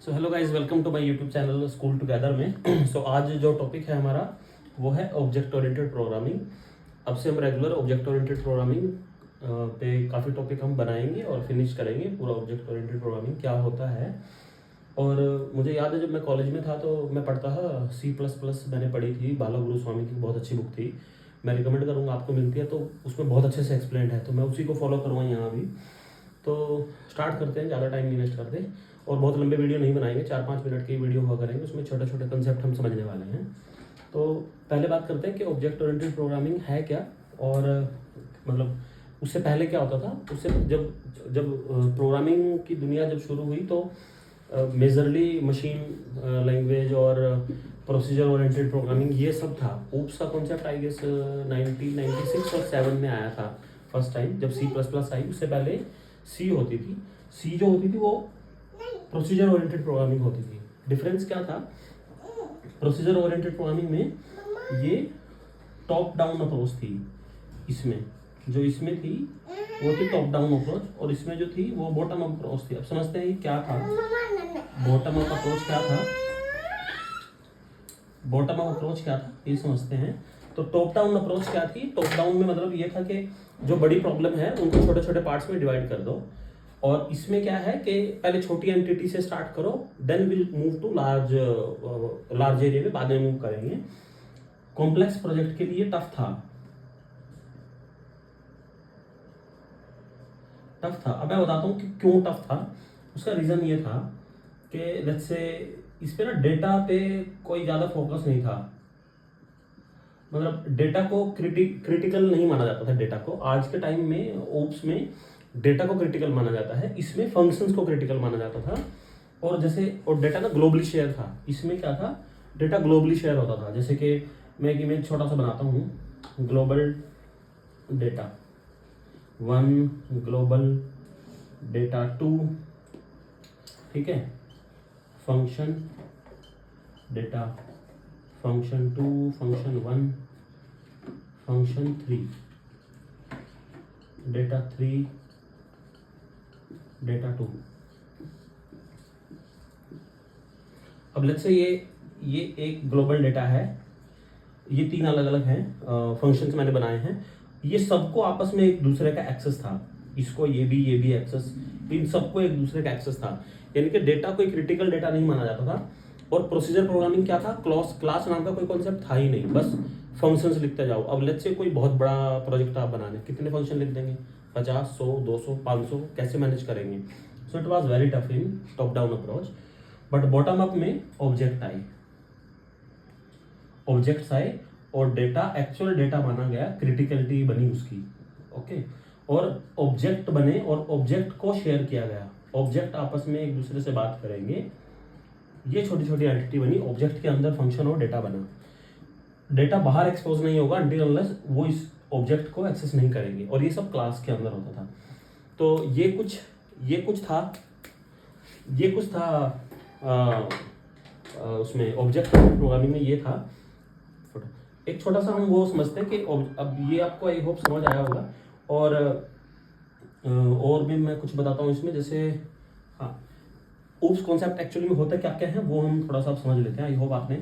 So hello guys, welcome to my YouTube channel School Together में। So आज जो topic है हमारा वो है ऑब्जेक्ट ओरिएंटेड प्रोग्रामिंग। अब से हम रेगुलर ऑब्जेक्ट ओरिएंटेड प्रोग्रामिंग पे काफ़ी टॉपिक हम बनाएंगे और फिनिश करेंगे पूरा ऑब्जेक्ट ओरिएंटेड प्रोग्रामिंग क्या होता है। और मुझे याद है जब मैं कॉलेज में था तो मैं पढ़ता था C++। मैंने पढ़ी थी, बाला गुरु स्वामी की बहुत अच्छी बुक थी। मैं रिकमेंड करूँगा, आपको मिलती है तो उसमें बहुत अच्छे से एक्सप्लेन है, तो मैं उसी को फॉलो करूँगा यहाँ भी। तो स्टार्ट करते हैं, ज़्यादा टाइम नहीं वेस्ट करते और बहुत लंबे वीडियो नहीं बनाएंगे, 4-5 मिनट की वीडियो हुआ करेंगे, उसमें छोटे छोटे कंसेप्ट हम समझने वाले हैं। तो पहले बात करते हैं कि ऑब्जेक्ट ओरिएंटेड प्रोग्रामिंग है क्या, और मतलब उससे पहले क्या होता था। उससे जब जब प्रोग्रामिंग की दुनिया जब शुरू हुई तो मेजरली मशीन लैंग्वेज और प्रोसीजर ओरिएंटेड प्रोग्रामिंग ये सब था। ओप्स का कॉन्सेप्ट आई गेस 1996 और 7 में आया था फर्स्ट टाइम, जब C++ आई। उससे पहले सी होती थी। सी जो होती थी वो प्रोसीजर ओरिएंटेड प्रोग्रामिंग होती थी। डिफरेंस क्या था प्रोसीजर ओरिएंटेड प्रोग्रामिंग में? ये टॉप डाउन अप्रोच थी। इसमें जो इसमें थी वो थी टॉप डाउन अप्रोच, और इसमें जो थी वो बॉटम अप अप्रोच थी। अब समझते हैं क्या था बॉटम अप अप्रोच। क्या था बॉटम अप अप्रोच? क्या था ये समझते हैं। तो टॉप डाउन अप्रोच क्या थी? टॉप डाउन में मतलब ये था कि जो बड़ी प्रॉब्लम है उनको छोटे छोटे पार्ट्स में डिवाइड कर दो, और इसमें क्या है कि पहले छोटी एंटिटी से स्टार्ट करो, then will move to large area में बाद में मूव करेंगे। कॉम्प्लेक्स प्रोजेक्ट के लिए टफ था। अब मैं बताता हूँ कि क्यों टफ था। उसका रीज़न ये था कि लेट्स से इस पे ना डेटा पे कोई ज़्यादा फोकस नहीं था। मतलब डेटा को क्रिटिकल नहीं माना जाता था। डेटा को आज के टाइम में ओप्स में डेटा को क्रिटिकल माना जाता है, इसमें फंक्शंस को क्रिटिकल माना जाता था। और जैसे और डेटा ना ग्लोबली शेयर था। इसमें क्या था, डेटा ग्लोबली शेयर होता था। जैसे कि मैं एक इमेज छोटा सा बनाता हूँ, ग्लोबल डेटा 1, ग्लोबल डेटा 2, ठीक है, function data function 2, function 1, function 3, data 3, data 2। अब लेट्स से ये एक ग्लोबल डेटा है। ये 3 अलग अलग हैं फंक्शंस मैंने बनाए हैं। ये सबको आपस में एक दूसरे का एक्सेस था। इसको ये भी एक्सेस, इन सबको एक दूसरे का एक्सेस था। यानी कि डेटा कोई क्रिटिकल डेटा नहीं माना जाता था। और प्रोसीजर प्रोग्रामिंग क्या था? क्लास नाम का कोई कॉन्सेप्ट था ही नहीं, बस फंक्शंस लिखते जाओ। अब लेट्स से कोई बहुत बड़ा प्रोजेक्ट आप बनाने, कितने फंक्शन लिख देंगे? 50, 100, 200, 500 कैसे मैनेज करेंगे? So it was very tough in top down approach. But bottom up में ऑब्जेक्ट्स आए और डेटा एक्चुअल डेटा माना गया, क्रिटिकलिटी बनी उसकी, ओके। और ऑब्जेक्ट बने और ऑब्जेक्ट को शेयर किया गया। ऑब्जेक्ट आपस में एक दूसरे से बात करेंगे। ये छोटी छोटी एंटिटी बनी, ऑब्जेक्ट के अंदर फंक्शन और डेटा बना। डेटा बाहर एक्सपोज नहीं होगा अनटिल अनलेस वो इस ऑब्जेक्ट को एक्सेस नहीं करेंगे, और ये सब क्लास के अंदर होता था। तो ये कुछ था उसमें ऑब्जेक्ट प्रोग्रामिंग में ये था। एक छोटा सा हम वो समझते हैं कि अब ये आपको आई होप समझ आया होगा। और भी मैं कुछ बताता हूँ इसमें। जैसे हाँ, ओप्स कॉन्सेप्ट एक्चुअली में होता क्या क्या है वो हम थोड़ा सा समझ लेते हैं। आई होप आपने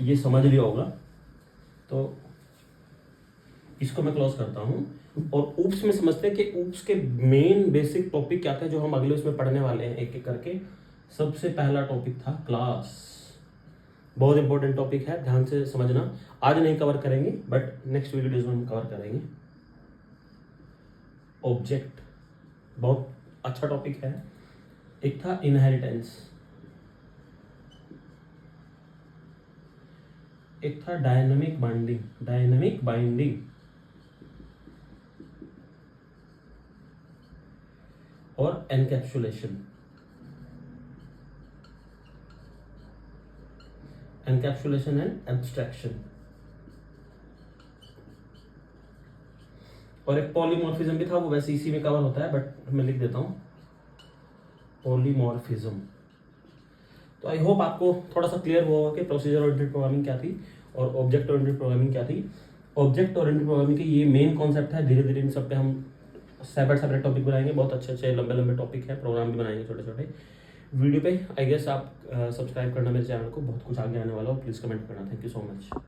ये समझ लिया होगा। तो इसको मैं क्लोज करता हूँ और ऊप्स में समझते हैं कि ऊप्स के मेन बेसिक टॉपिक क्या थे जो हम अगले उसमें पढ़ने वाले हैं एक एक करके। सबसे पहला टॉपिक था क्लास। बहुत इंपॉर्टेंट टॉपिक है, ध्यान से समझना। आज नहीं कवर करेंगे बट नेक्स्ट वीडियोज में हम कवर करेंगे। ऑब्जेक्ट बहुत अच्छा टॉपिक है। एक था इनहेरिटेंस, एक था डायनामिक बाइंडिंग और एनकैप्सुलेशन एंड एब्स्ट्रैक्शन। और एक पॉलीमॉर्फिज्म भी था, वो वैसे इसी में कवर होता है बट मैं लिख देता हूँ पॉलीमॉर्फिज्म। तो आई होप आपको थोड़ा सा क्लियर हुआ होगा कि प्रोसीजर ओरिएंटेड प्रोग्रामिंग क्या थी और ऑब्जेक्ट ओरिएंटेड प्रोग्रामिंग क्या थी। ऑब्जेक्ट ओरिएंटेड प्रोग्रामिंग के ये मेन कॉन्सेप्ट है। धीरे धीरे इन सब पे हम सेपरेट टॉपिक बनाएंगे। बहुत अच्छे अच्छे लंबे लंबे टॉपिक है, प्रोग्राम भी बनाएंगे छोटे छोटे। वीडियो पे आई गेस आप सब्सक्राइब करना मेरे चैनल को, बहुत कुछ आगे आने वाला हो, प्लीज़ कमेंट करना। Thank you so much.